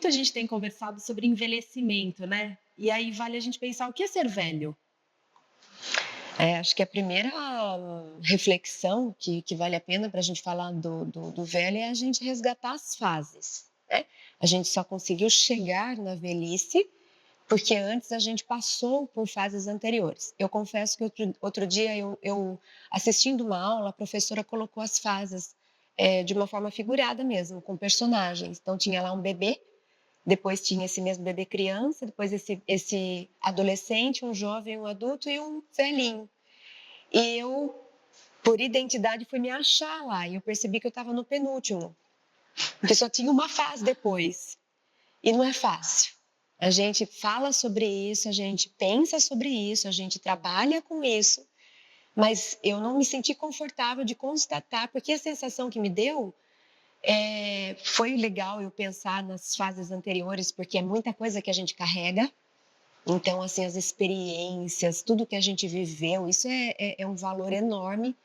Muito a gente tem conversado sobre envelhecimento, né? E aí vale a gente pensar o que é ser velho? Acho que a primeira reflexão que vale a pena para a gente falar do velho é a gente resgatar as fases, né? A gente só conseguiu chegar na velhice porque antes a gente passou por fases anteriores. Eu confesso que outro dia eu assistindo uma aula, a professora colocou as fases de uma forma figurada mesmo, com personagens. Então tinha lá um bebê, depois tinha esse mesmo bebê criança, depois esse adolescente, um jovem, um adulto e um velhinho. E eu, por identidade, fui me achar lá e eu percebi que eu estava no penúltimo, porque só tinha uma fase depois. E não é fácil. A gente fala sobre isso, a gente pensa sobre isso, a gente trabalha com isso, mas eu não me senti confortável de constatar, porque a sensação que me deu foi legal eu pensar nas fases anteriores, porque é muita coisa que a gente carrega. Então, assim, as experiências, tudo que a gente viveu, isso é um valor enorme.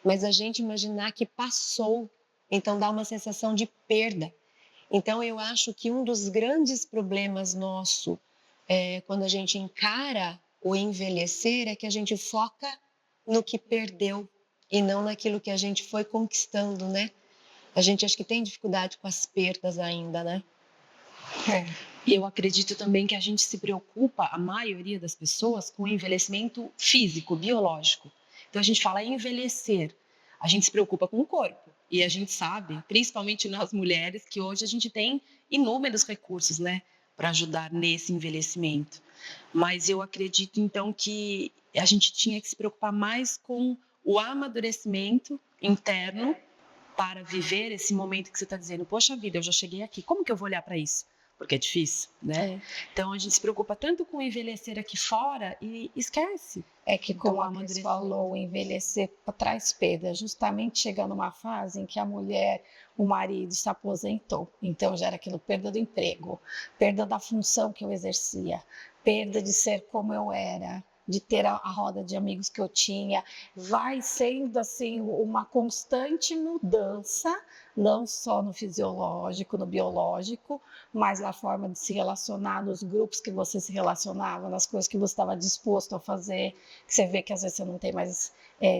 Mas a gente imaginar que passou, então dá uma sensação de perda. Então eu acho que um dos grandes problemas nosso, quando a gente encara o envelhecer, é que a gente foca no que perdeu e não naquilo que a gente foi conquistando, né? A gente acho que tem dificuldade com as perdas ainda, né? E eu acredito também que a gente se preocupa, a maioria das pessoas, com o envelhecimento físico, biológico. Então a gente fala em envelhecer, a gente se preocupa com o corpo. E a gente sabe, principalmente nós mulheres, que hoje a gente tem inúmeros recursos, né, para ajudar nesse envelhecimento. Mas eu acredito então que a gente tinha que se preocupar mais com o amadurecimento interno para viver esse momento que você está dizendo, poxa vida, eu já cheguei aqui, como que eu vou olhar para isso? Porque é difícil, né? É, Então a gente se preocupa tanto com envelhecer aqui fora e esquece É que, do como a Cris amadurecimento. falou, envelhecer traz perda, justamente chegando numa fase em que a mulher, o marido se aposentou, então já era aquilo, perda do emprego, perda da função que eu exercia, perda de ser como eu era, de ter a roda de amigos que eu tinha, vai sendo assim uma constante mudança, não só no fisiológico, no biológico, mas na forma de se relacionar, nos grupos que você se relacionava, nas coisas que você estava disposto a fazer, que você vê que às vezes você não tem mais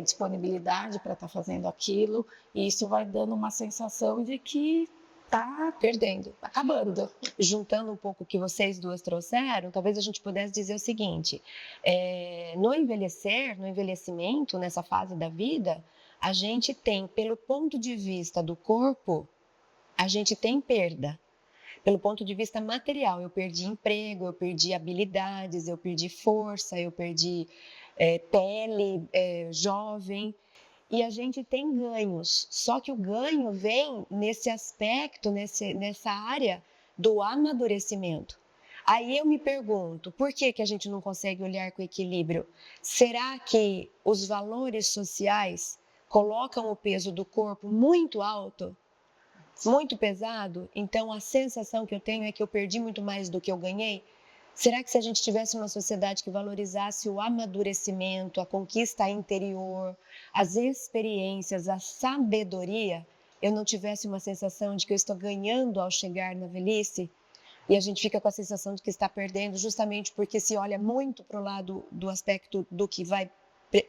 disponibilidade para estar fazendo aquilo, e isso vai dando uma sensação de que está perdendo. acabando. Juntando um pouco o que vocês duas trouxeram, talvez a gente pudesse dizer o seguinte: no envelhecimento, nessa fase da vida, a gente tem, pelo ponto de vista do corpo, a gente tem perda. Pelo ponto de vista material, eu perdi emprego, eu perdi habilidades, eu perdi força, eu perdi pele jovem. E a gente tem ganhos, só que o ganho vem nesse aspecto, nessa área do amadurecimento. Aí eu me pergunto, por que que a gente não consegue olhar com equilíbrio? Será que os valores sociais colocam o peso do corpo muito alto, muito pesado? Então a sensação que eu tenho é que eu perdi muito mais do que eu ganhei? Será que se a gente tivesse uma sociedade que valorizasse o amadurecimento, a conquista interior, as experiências, a sabedoria, eu não tivesse uma sensação de que eu estou ganhando ao chegar na velhice? E a gente fica com a sensação de que está perdendo, justamente porque se olha muito para o lado do aspecto do que vai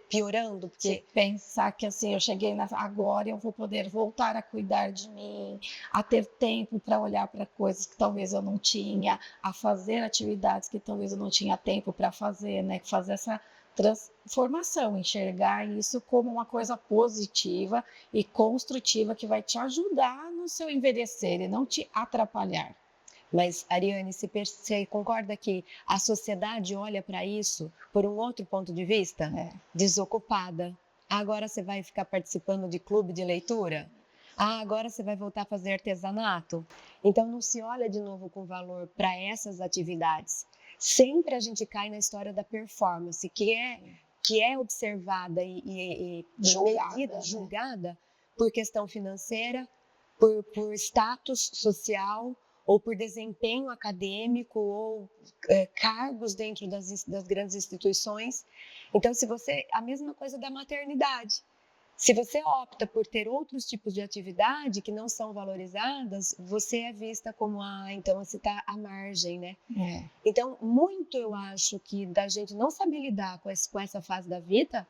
piorando, De porque pensar que assim, eu cheguei agora eu vou poder voltar a cuidar de mim, a ter tempo para olhar para coisas que talvez eu não tinha, a fazer atividades que talvez eu não tinha tempo para fazer, né? Fazer essa transformação, enxergar isso como uma coisa positiva e construtiva que vai te ajudar no seu envelhecer e não te atrapalhar. Mas, Ariane, você concorda que a sociedade olha para isso por um outro ponto de vista? É. Desocupada. Agora você vai ficar participando de clube de leitura? Agora você vai voltar a fazer artesanato? Então, não se olha de novo com valor para essas atividades. Sempre a gente cai na história da performance, que é observada e Julgada, medida, né? julgada por questão financeira, por status social, ou por desempenho acadêmico, ou cargos dentro das grandes instituições. Então, se você, a mesma coisa da maternidade. Se você opta por ter outros tipos de atividade que não são valorizadas, você é vista como, então você está à margem, né? Então, muito eu acho que da gente não saber lidar com essa fase da vida,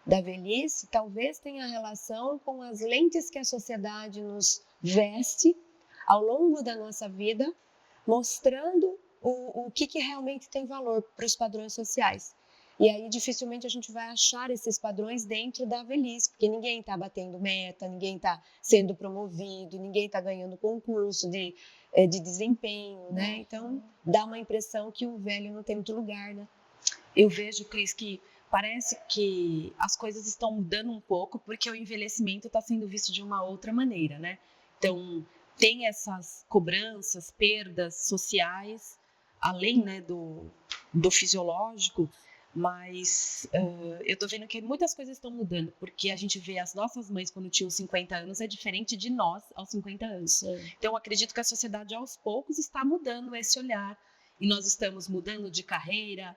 da velhice, talvez tenha relação com as lentes que a sociedade nos veste ao longo da nossa vida, mostrando o que realmente tem valor para os padrões sociais. E aí dificilmente a gente vai achar esses padrões dentro da velhice, porque ninguém está batendo meta, ninguém está sendo promovido, ninguém está ganhando concurso de desempenho, né? Então dá uma impressão que o velho não tem muito lugar, né? Eu vejo, Cris, que parece que as coisas estão mudando um pouco porque o envelhecimento está sendo visto de uma outra maneira, né? Então, tem essas cobranças, perdas sociais, além, né, do fisiológico, mas eu tô vendo que muitas coisas estão mudando, porque a gente vê as nossas mães quando tinham 50 anos é diferente de nós aos 50 anos. Então, eu acredito que a sociedade, aos poucos, está mudando esse olhar. E nós estamos mudando de carreira,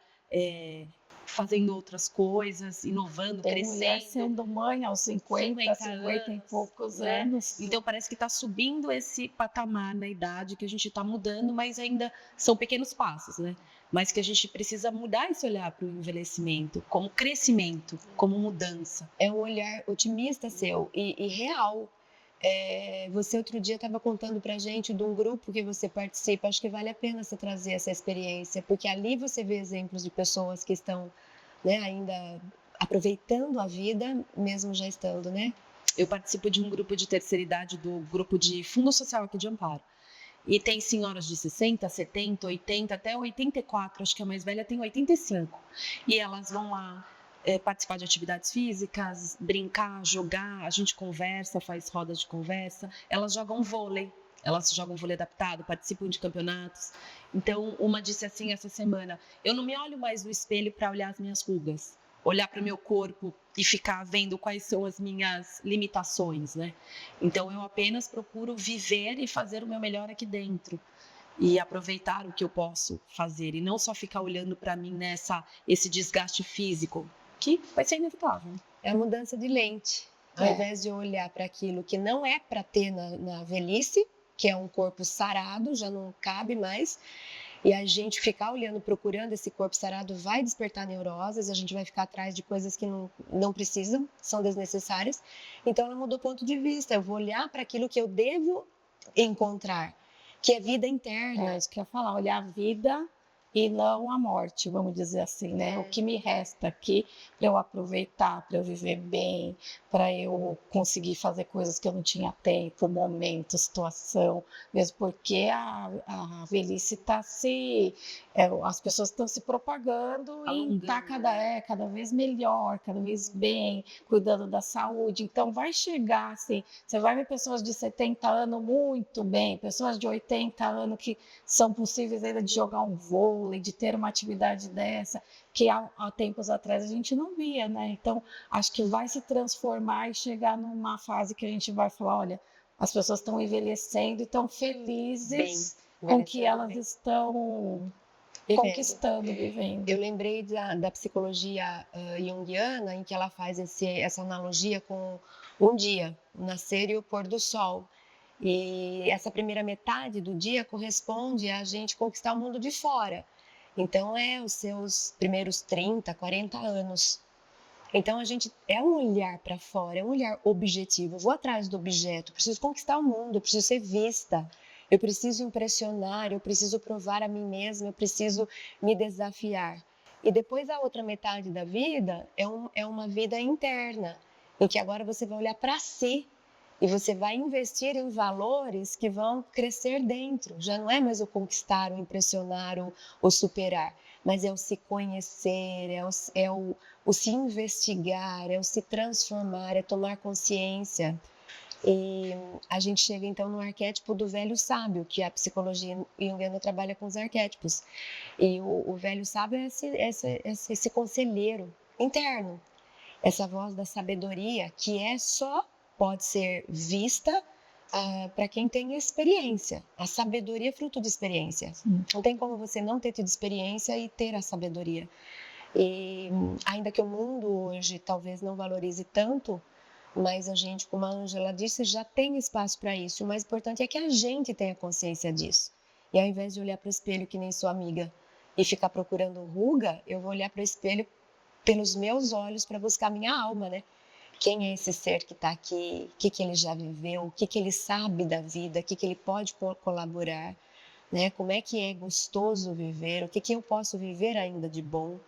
fazendo outras coisas, inovando, Tem crescendo. mulher sendo mãe aos 50 e poucos anos. Então parece que está subindo esse patamar na idade, que a gente está mudando, mas ainda são pequenos passos, né? Mas que a gente precisa mudar esse olhar para o envelhecimento, como crescimento, como mudança. É um olhar otimista seu e real. Você outro dia estava contando pra gente de um grupo que você participa, acho que vale a pena você trazer essa experiência, porque ali você vê exemplos de pessoas que estão, né, ainda aproveitando a vida, mesmo já estando, né? Eu participo de um grupo de terceira idade, do grupo de Fundo Social aqui de Amparo, e tem senhoras de 60, 70, 80, até 84, acho que a mais velha tem 85, e elas vão lá participar de atividades físicas, brincar, jogar, a gente conversa, faz rodas de conversa, elas jogam vôlei adaptado, participam de campeonatos. Então, uma disse assim essa semana: eu não me olho mais no espelho para olhar as minhas rugas, olhar para o meu corpo e ficar vendo quais são as minhas limitações, né? Então, eu apenas procuro viver e fazer o meu melhor aqui dentro. E aproveitar o que eu posso fazer, e não só ficar olhando para mim esse desgaste físico, que vai ser inevitável. É a mudança de lente. Ao invés de olhar para aquilo que não é para ter na velhice, que é um corpo sarado, já não cabe mais, e a gente ficar olhando, procurando esse corpo sarado vai despertar neuroses, a gente vai ficar atrás de coisas que não precisam, são desnecessárias. Então ela mudou o ponto de vista, eu vou olhar para aquilo que eu devo encontrar, que é vida interna. É isso que eu ia falar, olhar a vida e não a morte, vamos dizer assim, né? O que me resta aqui para eu aproveitar, para eu viver bem, para eu conseguir fazer coisas que eu não tinha tempo, momento, situação, mesmo porque a velhice está as pessoas estão se propagando e está cada vez melhor, cada vez bem, cuidando da saúde. Então vai chegar assim, você vai ver pessoas de 70 anos muito bem, pessoas de 80 anos que são possíveis ainda de jogar um vôlei, de ter uma atividade dessa, que há tempos atrás a gente não via, né? Então, acho que vai se transformar e chegar numa fase que a gente vai falar, olha, as pessoas estão envelhecendo e estão felizes com o que elas estão conquistando, vivendo. Eu lembrei da psicologia junguiana, em que ela faz essa analogia com um dia, o nascer e o pôr do sol. E essa primeira metade do dia corresponde a gente conquistar o mundo de fora. Então, os seus primeiros 30, 40 anos. Então, é um olhar para fora, é um olhar objetivo. Eu vou atrás do objeto, preciso conquistar o mundo, eu preciso ser vista, eu preciso impressionar, eu preciso provar a mim mesma, eu preciso me desafiar. E depois, a outra metade da vida é uma vida interna, em que agora você vai olhar para si. E você vai investir em valores que vão crescer dentro. Já não é mais o conquistar, o impressionar, o superar, mas é o se conhecer, é o se investigar, é o se transformar, é tomar consciência. E a gente chega então no arquétipo do velho sábio, que a psicologia junguiana trabalha com os arquétipos. E o velho sábio é esse conselheiro interno, essa voz da sabedoria que pode ser vista para quem tem experiência. A sabedoria é fruto de experiência. Não tem como você não ter tido experiência e ter a sabedoria. E ainda que o mundo hoje talvez não valorize tanto mas a gente, como a Ângela disse, já tem espaço para isso. O mais importante é que a gente tenha consciência disso. E ao invés de olhar para o espelho que nem sua amiga e ficar procurando ruga, eu vou olhar para o espelho pelos meus olhos para buscar minha alma, né? Quem é esse ser que está aqui? O que ele já viveu? O que ele sabe da vida? O que ele pode colaborar? Né? Como é que é gostoso viver? O que eu posso viver ainda de bom?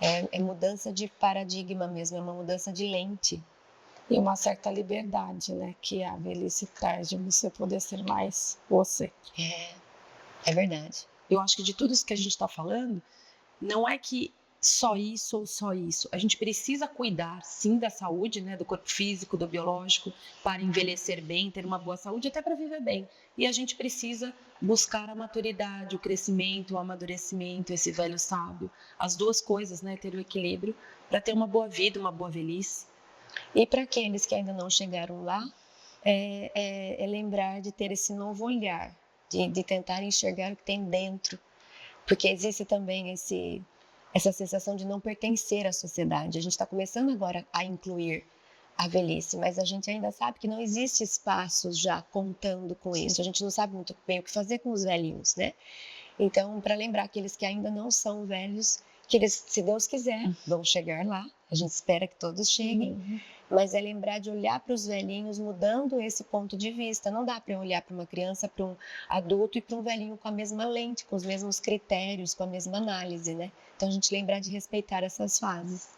É mudança de paradigma mesmo, é uma mudança de lente. E uma certa liberdade, né? Que a velhice traz de você poder ser mais você. É verdade. Eu acho que de tudo isso que a gente está falando, não é que só isso ou só isso. A gente precisa cuidar, sim, da saúde, né, do corpo físico, do biológico, para envelhecer bem, ter uma boa saúde, até para viver bem. E a gente precisa buscar a maturidade, o crescimento, o amadurecimento, esse velho sábio. As duas coisas, né, ter o equilíbrio para ter uma boa vida, uma boa velhice. E para aqueles que ainda não chegaram lá, é lembrar de ter esse novo olhar, de tentar enxergar o que tem dentro. Porque existe também essa sensação de não pertencer à sociedade. A gente está começando agora a incluir a velhice, mas a gente ainda sabe que não existe espaços já contando com isso. A gente não sabe muito bem o que fazer com os velhinhos, né? Então, para lembrar aqueles que ainda não são velhos, que eles, se Deus quiser, vão chegar lá. A gente espera que todos cheguem. Mas é lembrar de olhar para os velhinhos mudando esse ponto de vista. Não dá para olhar para uma criança, para um adulto e para um velhinho com a mesma lente, com os mesmos critérios, com a mesma análise, né? Então a gente lembrar de respeitar essas fases.